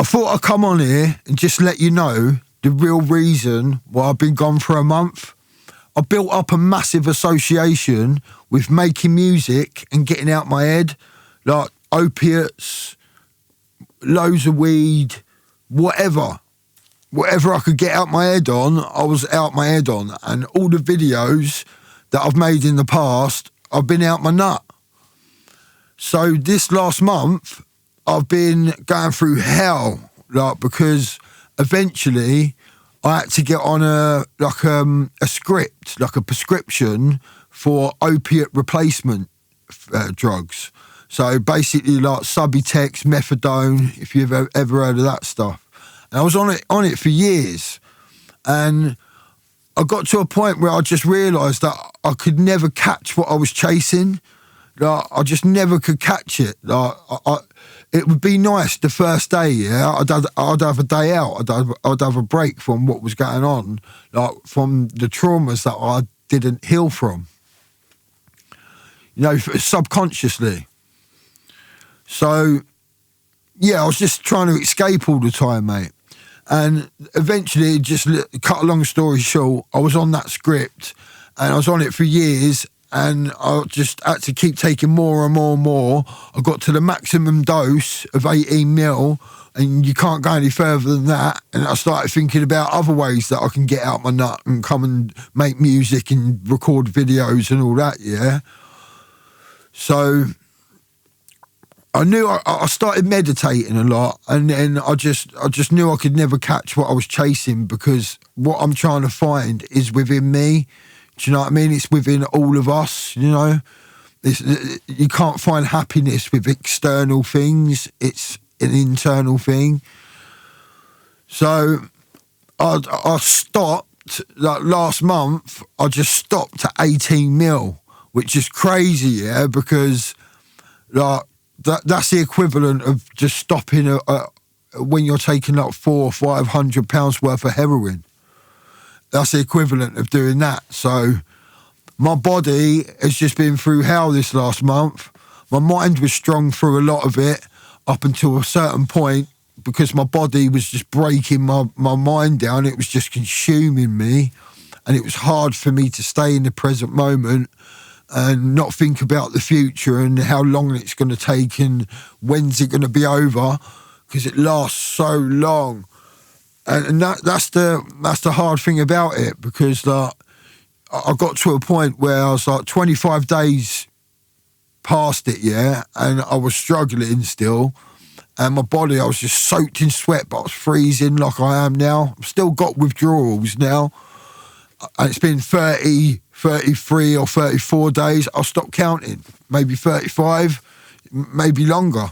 thought I'd come on here and just let you know the real reason why I've been gone for a month. I built up a massive association with making music and getting out my head, like opiates, loads of weed, whatever I could get out my head on, I was out my head on. And all the videos that I've made in the past, I've been out my nut. So this last month, I've been going through hell, like, because eventually I had to get on a script, like a prescription for opiate replacement drugs. So basically like Subutex, methadone, if you've ever heard of that stuff. And I was on it for years. And I got to a point where I just realised that I could never catch what I was chasing. Like, I just never could catch it. Like, it would be nice the first day, yeah. I'd have a day out. I'd have a break from what was going on, like from the traumas that I didn't heal from, you know, subconsciously. So, yeah, I was just trying to escape all the time, mate. And eventually, just cut a long story short, I was on that script and I was on it for years, and I just had to keep taking more and more and more. I got to the maximum dose of 18 mil, and you can't go any further than that. And I started thinking about other ways that I can get out my nut and come and make music and record videos and all that, yeah. So I knew I started meditating a lot, and then I just knew I could never catch what I was chasing, because what I'm trying to find is within me. Do you know what I mean? It's within all of us, you know. You can't find happiness with external things. It's an internal thing. So I stopped, like last month, I just stopped at 18 mil, which is crazy, yeah, because like that's the equivalent of just stopping when you're taking like £400 or £500 worth of heroin. That's the equivalent of doing that. So my body has just been through hell this last month. My mind was strong through a lot of it up until a certain point, because my body was just breaking my mind down. It was just consuming me, and it was hard for me to stay in the present moment and not think about the future and how long it's going to take and when's it going to be over, because it lasts so long. And that's the hard thing about it, because like, I got to a point where I was like 25 days past it, yeah, and I was struggling still, and my body, I was just soaked in sweat, but I was freezing like I am now. I've still got withdrawals now, and it's been 30, 33 or 34 days. I'll stop counting, maybe 35, maybe longer.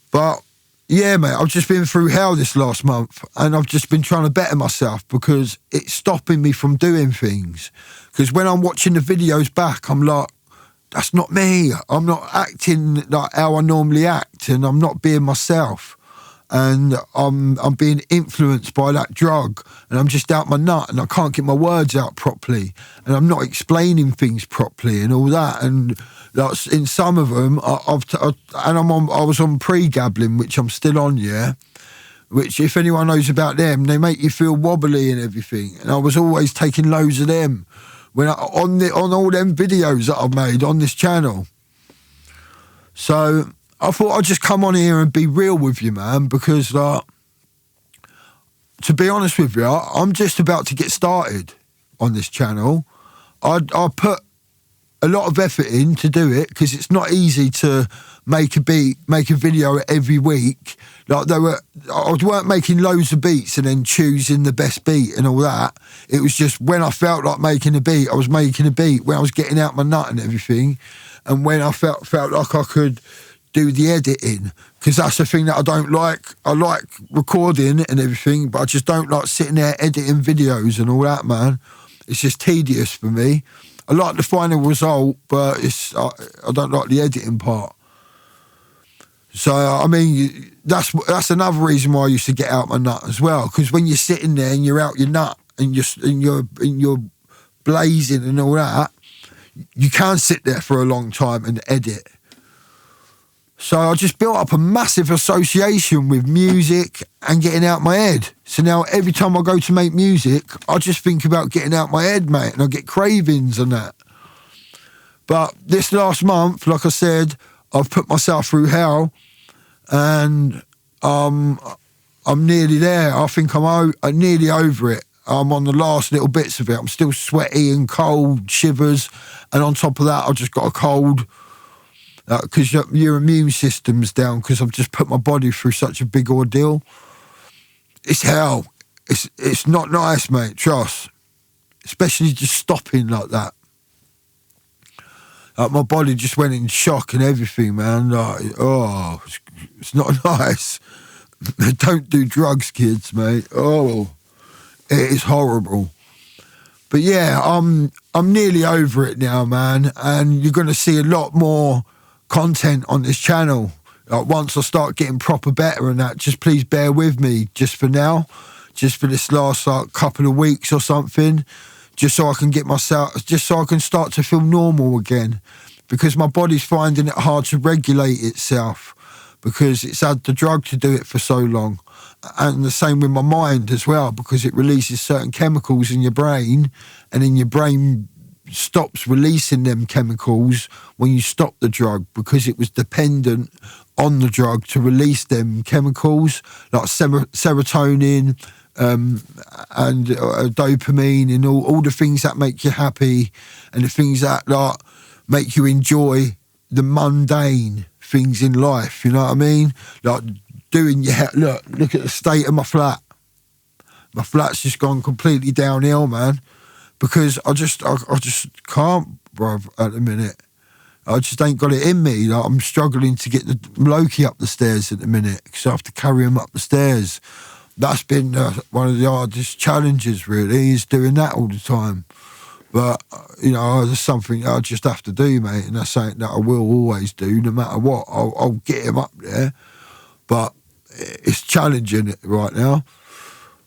But yeah, mate, I've just been through hell this last month, and I've just been trying to better myself, because it's stopping me from doing things. Because when I'm watching the videos back, I'm like, that's not me. I'm not acting like how I normally act, and I'm not being myself. And I'm being influenced by that drug, and I'm just out my nut, and I can't get my words out properly, and I'm not explaining things properly and all that. And like, in some of them, I was on pre-gambling, which I'm still on, yeah. Which, if anyone knows about them, they make you feel wobbly and everything. And I was always taking loads of them on all them videos that I've made on this channel. So I thought I'd just come on here and be real with you, man, because like, to be honest with you, I'm just about to get started on this channel. I put a lot of effort in to do it, because it's not easy to make a video every week. Like I weren't making loads of beats and then choosing the best beat and all that. It was just when I felt like making a beat, I was making a beat. When I was getting out my nut and everything, and when I felt like I could do the editing, because that's the thing that I don't like. I like recording and everything, but I just don't like sitting there editing videos and all that, man. It's just tedious for me. I like the final result, but I don't like the editing part. So, I mean, that's another reason why I used to get out my nut as well, because when you're sitting there and you're out your nut and you're blazing and all that, you can't sit there for a long time and edit. So I just built up a massive association with music and getting out my head. So now every time I go to make music, I just think about getting out my head, mate, and I get cravings and that. But this last month, like I said, I've put myself through hell, and I'm nearly there. I think I'm nearly over it. I'm on the last little bits of it. I'm still sweaty and cold, shivers, and on top of that, I've just got a cold because your immune system's down because I've just put my body through such a big ordeal. It's hell. It's not nice, mate, trust. Especially just stopping like that. My body just went in shock and everything, man. It's not nice. Don't do drugs, kids, mate. Oh, it is horrible. But yeah, I'm nearly over it now, man. And you're going to see a lot more content on this channel. Once I start getting proper better and that, just please bear with me just for now. Just for this last couple of weeks or something. Just so I can just so I can start to feel normal again. Because my body's finding it hard to regulate itself. Because it's had the drug to do it for so long. And the same with my mind as well, because it releases certain chemicals in your brain, and then your brain stops releasing them chemicals when you stop the drug, because it was dependent on the drug to release them chemicals, like serotonin, and dopamine, and all the things that make you happy, and the things that like make you enjoy the mundane things in life, you know what I mean? Like doing your hair. Look at the state of my flat. My flat's just gone completely downhill, man, because I just can't, bruv, at the minute. I just ain't got it in me. Like, I'm struggling to get the Loki up the stairs at the minute because I have to carry him up the stairs. That's been one of the hardest challenges, really, is doing that all the time. But, you know, there's something I just have to do, mate, and that's something that I will always do, no matter what. I'll get him up there, but it's challenging right now.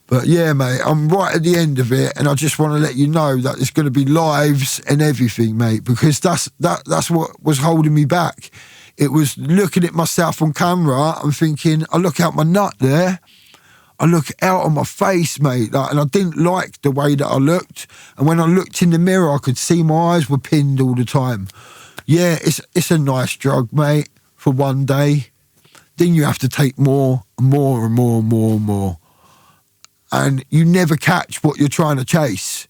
But yeah, mate, I'm right at the end of it, and I just want to let you know that there's going to be lives and everything, mate, because that's what was holding me back. It was looking at myself on camera and thinking, I look out my nut there, I look out on my face, mate, like, and I didn't like the way that I looked. And when I looked in the mirror, I could see my eyes were pinned all the time. Yeah, it's a nice drug, mate, for one day. Then you have to take more and more and more and more and more. And you never catch what you're trying to chase.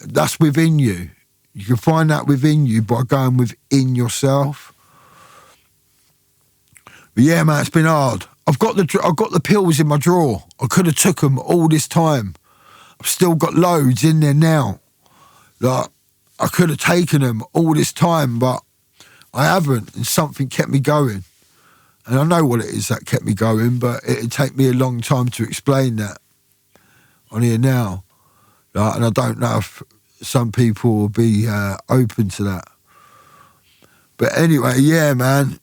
That's within you. You can find that within you by going within yourself. But yeah, man, it's been hard. I've got the pills in my drawer. I could have took them all this time. I've still got loads in there now. Like, I could have taken them all this time, but I haven't, and something kept me going. And I know what it is that kept me going, but it'd take me a long time to explain that on here now. Like, and I don't know if some people will be open to that. But anyway, yeah, man.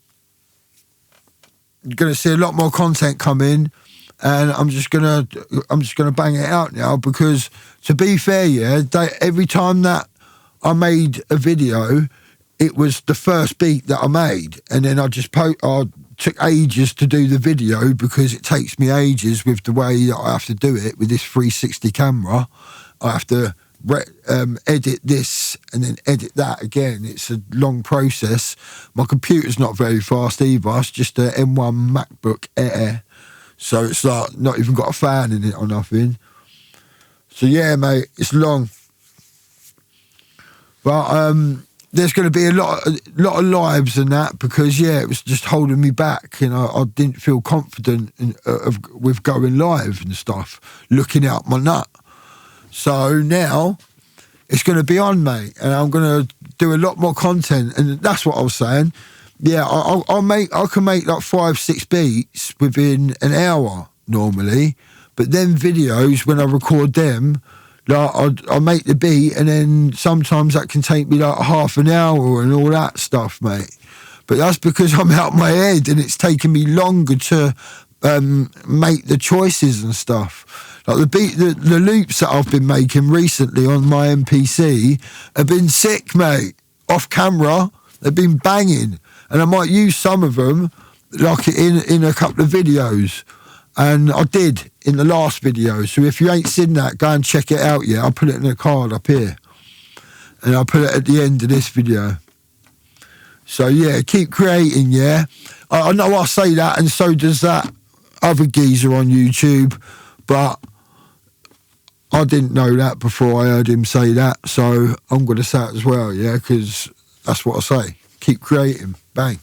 You're going to see a lot more content come in, and I'm just gonna bang it out now, because to be fair, yeah, every time that I made a video, it was the first beat that I made, and then I took ages to do the video, because it takes me ages with the way that I have to do it with this 360 camera. I have to edit this and then edit that again. It's a long process. My computer's not very fast either. It's just a M1 MacBook Air, so it's like not even got a fan in it or nothing. So yeah, mate, it's long. But there's going to be a lot of lives in that, because yeah, it was just holding me back, and I didn't feel confident with going live and stuff, looking out my nut. So now it's going to be on, mate, and I'm going to do a lot more content, and that's what I was saying. Yeah, I can make like 5-6 beats within an hour normally, but then videos, when I record them, like I make the beat, and then sometimes that can take me like half an hour and all that stuff, mate. But that's because I'm out my head, and it's taking me longer to make the choices and stuff. Like the loops that I've been making recently on my MPC have been sick, mate. Off camera, they've been banging. and I might use some of them like in a couple of videos. And I did in the last video. So if you ain't seen that, go and check it out. Yeah, I'll put it in a card up here, and I'll put it at the end of this video. So yeah, keep creating. Yeah, I know I say that, and so does that other geezer on YouTube, but I didn't know that before I heard him say that. So I'm going to say it as well. Yeah, because that's what I say. Keep creating. Bang.